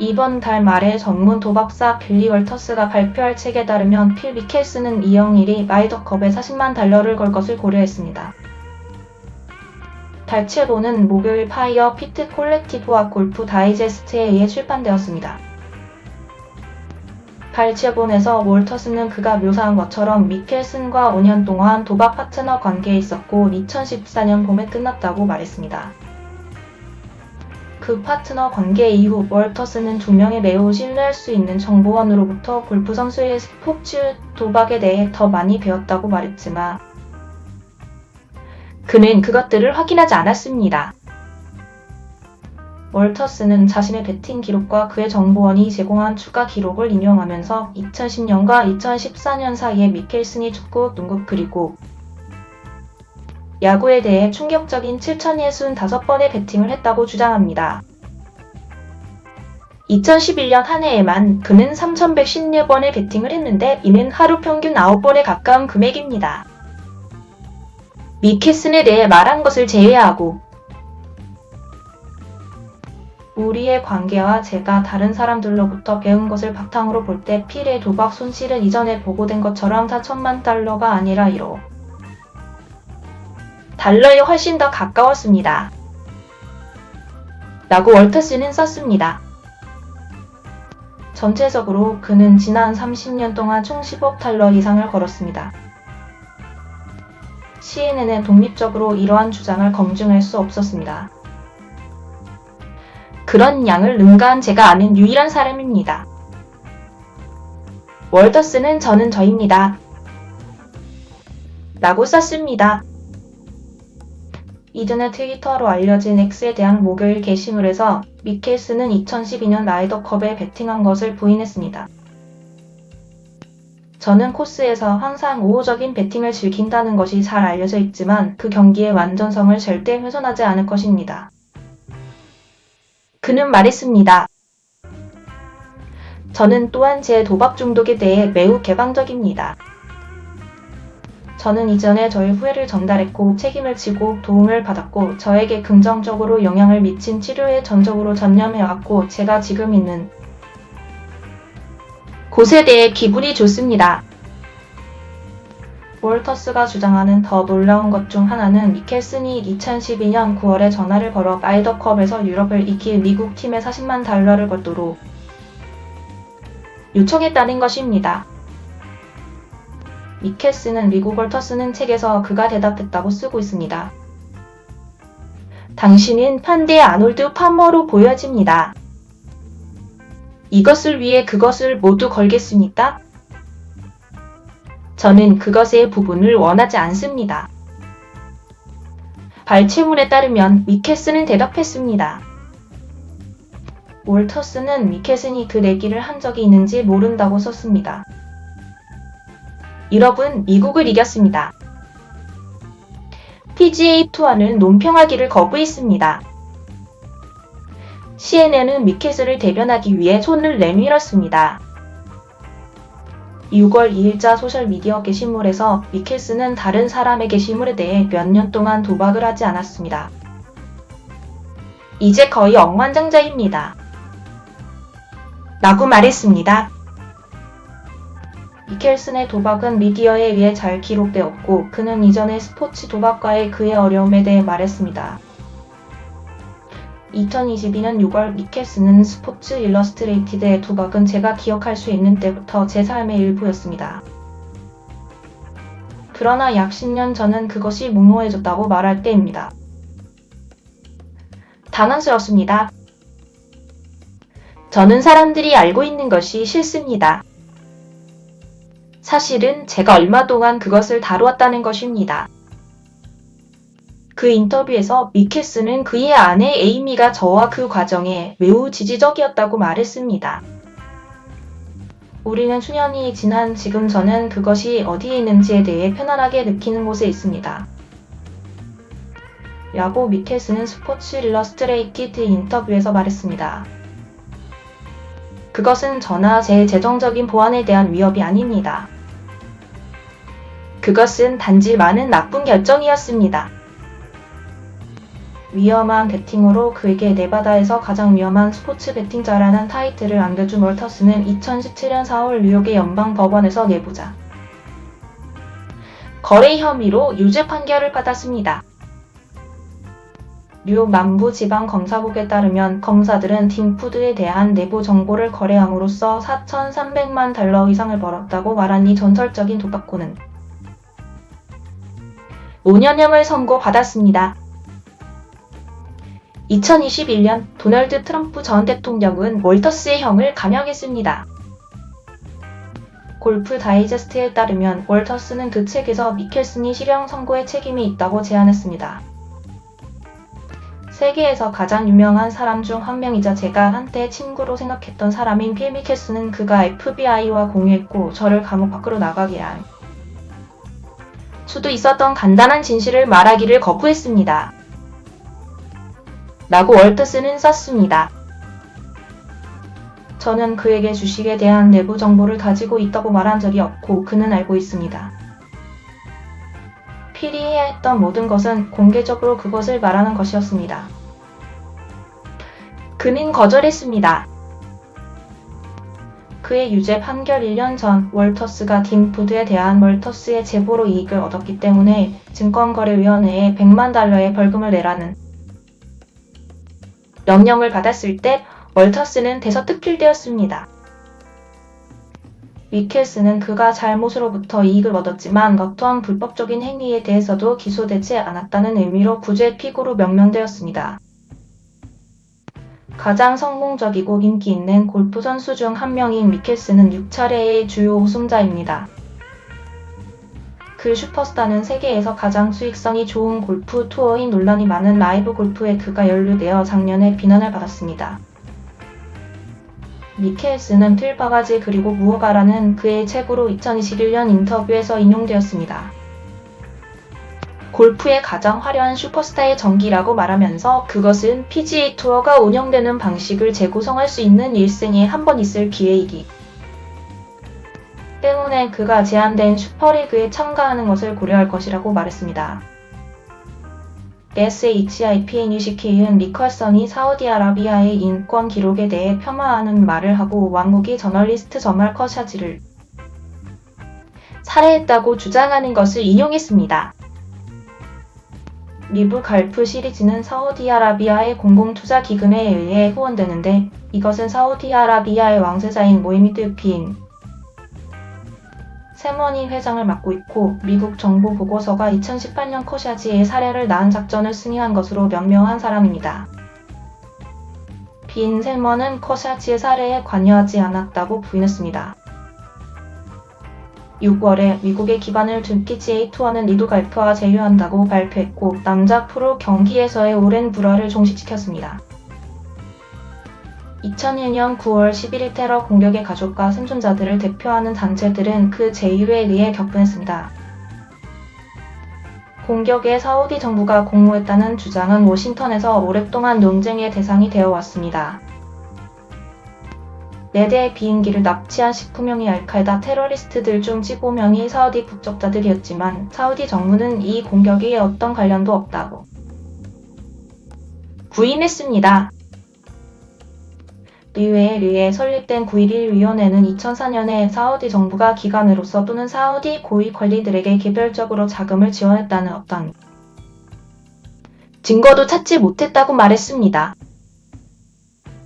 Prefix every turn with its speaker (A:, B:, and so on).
A: 이번 달 말에 전문 도박사 빌리 월터스가 발표할 책에 따르면 필 미켈슨은 이영일이 라이더컵에 $400만 걸 것을 고려했습니다. 달체로는 목요일 파이어 피트 콜렉티브와 골프 다이제스트에 의해 출판되었습니다. 발췌본에서 월터스는 그가 묘사한 것처럼 미켈슨과 5년 동안 도박 파트너 관계에 있었고 2014년 봄에 끝났다고 말했습니다. 그 파트너 관계 이후 월터스는 2명의 매우 신뢰할 수 있는 정보원으로부터 골프 선수의 스포츠 도박에 대해 더 많이 배웠다고 말했지만 그는 그것들을 확인하지 않았습니다. 월터스는 자신의 배팅 기록과 그의 정보원이 제공한 추가 기록을 인용하면서 2010년과 2014년 사이에 미켈슨이 축구, 농구 그리고 야구에 대해 충격적인 7,065번의 배팅을 했다고 주장합니다. 2011년 한 해에만 그는 3,110번의 배팅을 했는데 이는 하루 평균 9번에 가까운 금액입니다. 미켈슨에 대해 말한 것을 제외하고 우리의 관계와 제가 다른 사람들로부터 배운 것을 바탕으로 볼 때 필의 도박 손실은 이전에 보고된 것처럼 $4,000만 아니라 1억 달러에 훨씬 더 가까웠습니다. 라고 월터스는 썼습니다. 전체적으로 그는 지난 30년 동안 총 $10억 이상을 걸었습니다. CNN은 독립적으로 이러한 주장을 검증할 수 없었습니다. 그런 양을 능가한 제가 아는 유일한 사람입니다. 월터스는 저는 저입니다. 라고 썼습니다. 이전에 트위터로 알려진 X에 대한 목요일 게시물에서 미켈슨은 2012년 라이더컵에 배팅한 것을 부인했습니다. 저는 코스에서 항상 우호적인 배팅을 즐긴다는 것이 잘 알려져 있지만 그 경기의 완전성을 절대 훼손하지 않을 것입니다. 그는 말했습니다. 저는 또한 제 도박 중독에 대해 매우 개방적입니다. 저는 이전에 저의 후회를 전달했고 책임을 지고 도움을 받았고 저에게 긍정적으로 영향을 미친 치료에 전적으로 전념해왔고 제가 지금 있는 곳에 대해 기분이 좋습니다. 월터스가 주장하는 더 놀라운 것 중 하나는 미켈슨이 2012년 9월에 전화를 걸어 라이더컵에서 유럽을 이길 미국 팀에 $400만 걸도록 요청했다는 것입니다. 미켈슨은 미국 월터스는 책에서 그가 대답했다고 쓰고 있습니다. 당신은 편대 아놀드 파머로 보여집니다. 이것을 위해 그것을 모두 걸겠습니까? 저는 그것의 부분을 원하지 않습니다. 발췌문에 따르면 미켈슨은 대답했습니다. 월터스는 미켈슨이 그 내기를 한 적이 있는지 모른다고 썼습니다. 여러분, 미국을 이겼습니다. PGA 투어는 논평하기를 거부했습니다. CNN은 미켈슨을 대변하기 위해 손을 내밀었습니다. 6월 2일자 소셜미디어 게시물에서 미켈슨은 다른 사람의 게시물에 대해 몇 년 동안 도박을 하지 않았습니다. 이제 거의 억만장자입니다. 라고 말했습니다. 미켈슨의 도박은 미디어에 의해 잘 기록되었고 그는 이전에 스포츠 도박과의 그의 어려움에 대해 말했습니다. 2022년 6월 미켈슨은 스포츠 일러스트레이티드의 도박은 제가 기억할 수 있는 때부터 제 삶의 일부였습니다. 그러나 약 10년 전은 그것이 무모해졌다고 말할 때입니다. 당황스럽습니다. 저는 사람들이 알고 있는 것이 싫습니다. 사실은 제가 얼마 동안 그것을 다루었다는 것입니다. 그 인터뷰에서 미켈슨은 그의 아내 에이미가 저와 그 과정에 매우 지지적이었다고 말했습니다. 우리는 수년이 지난 지금 저는 그것이 어디에 있는지에 대해 편안하게 느끼는 곳에 있습니다. 라고 미켈슨은 스포츠 일러스트레이티드 인터뷰에서 말했습니다. 그것은 저나 제 재정적인 보안에 대한 위협이 아닙니다. 그것은 단지 많은 나쁜 결정이었습니다. 위험한 베팅으로 그에게 네바다에서 가장 위험한 스포츠 베팅자라는 타이틀을 안겨준 월터스는 2017년 4월 뉴욕의 연방법원에서 내부자 거래 혐의로 유죄 판결을 받았습니다. 뉴욕 남부지방검사국에 따르면 검사들은 팀푸드에 대한 내부 정보를 거래함으로써 4,300만 달러 이상을 벌었다고 말한 이 전설적인 도박꾼은 5년형을 선고받았습니다. 2021년 도널드 트럼프 전 대통령은 월터스의 형을 감형했습니다. 골프 다이제스트에 따르면 월터스는 그 책에서 미켈슨이 실형 선고에 책임이 있다고 제안했습니다. 세계에서 가장 유명한 사람 중 한 명이자 제가 한때 친구로 생각했던 사람인 필 미켈슨은 그가 FBI와 공유했고 저를 감옥 밖으로 나가게 할 수도 있었던 간단한 진실을 말하기를 거부했습니다. 라고 월터스는 썼습니다. 저는 그에게 주식에 대한 내부 정보를 가지고 있다고 말한 적이 없고 그는 알고 있습니다. 필이 해야 했던 모든 것은 공개적으로 그것을 말하는 것이었습니다. 그는 거절했습니다. 그의 유죄 판결 1년 전 월터스가 팀푸드에 대한 월터스의 제보로 이익을 얻었기 때문에 증권거래위원회에 100만 달러의 벌금을 내라는 명령을 받았을 때 월터스는 대서특필되었습니다. 미켈슨은 그가 잘못으로부터 이익을 얻었지만 어떠한 불법적인 행위에 대해서도 기소되지 않았다는 의미로 구제 피고로 명명되었습니다. 가장 성공적이고 인기 있는 골프 선수 중 한 명인 미켈슨은 6차례의 주요 우승자입니다. 그 슈퍼스타는 세계에서 가장 수익성이 좋은 골프 투어인 논란이 많은 라이브 골프에 그가 연루되어 작년에 비난을 받았습니다. 미켈슨은 필 바가지 그리고 무엇가라는 그의 책으로 2021년 인터뷰에서 인용되었습니다. 골프의 가장 화려한 슈퍼스타의 전기라고 말하면서 그것은 PGA 투어가 운영되는 방식을 재구성할 수 있는 일생에 한 번 있을 기회이기 때문에 그가 제한된 슈퍼리그에 참가하는 것을 고려할 것이라고 말했습니다. SHIPNUCK은 니컬슨이 사우디아라비아의 인권 기록에 대해 폄하하는 말을 하고 왕국이 저널리스트 저말 커샤지를 살해했다고 주장하는 것을 인용했습니다. 리브 갈프 시리즈는 사우디아라비아의 공공투자기금에 의해 후원되는데 이것은 사우디아라비아의 왕세자인 모하메드 빈 살먼이 회장을 맡고 있고 미국 정부 보고서가 2018년 커샤지의 살해를 낳은 작전을 승인한 것으로 명명한 사람입니다. 빈 살먼은 커샤지의 살해에 관여하지 않았다고 부인했습니다. 6월에 미국에 기반을 둔 PGA 투어는 리브 갈프와 제휴한다고 발표했고 남자 프로 경기에서의 오랜 불화를 종식시켰습니다. 2001년 9월 11일 테러 공격의 가족과 생존자들을 대표하는 단체들은 그 제휴에 의해 격분했습니다. 공격에 사우디 정부가 공모했다는 주장은 워싱턴에서 오랫동안 논쟁의 대상이 되어 왔습니다. 4대의 비행기를 납치한 19명의 알카에다 테러리스트들 중 15명이 사우디 국적자들이었지만 사우디 정부는 이 공격에 어떤 관련도 없다고 부인했습니다. 의회에 설립된 9.11 위원회는 2004년에 사우디 정부가 기관으로서 또는 사우디 고위 관리들에게 개별적으로 자금을 지원했다는 어떤 증거도 찾지 못했다고 말했습니다.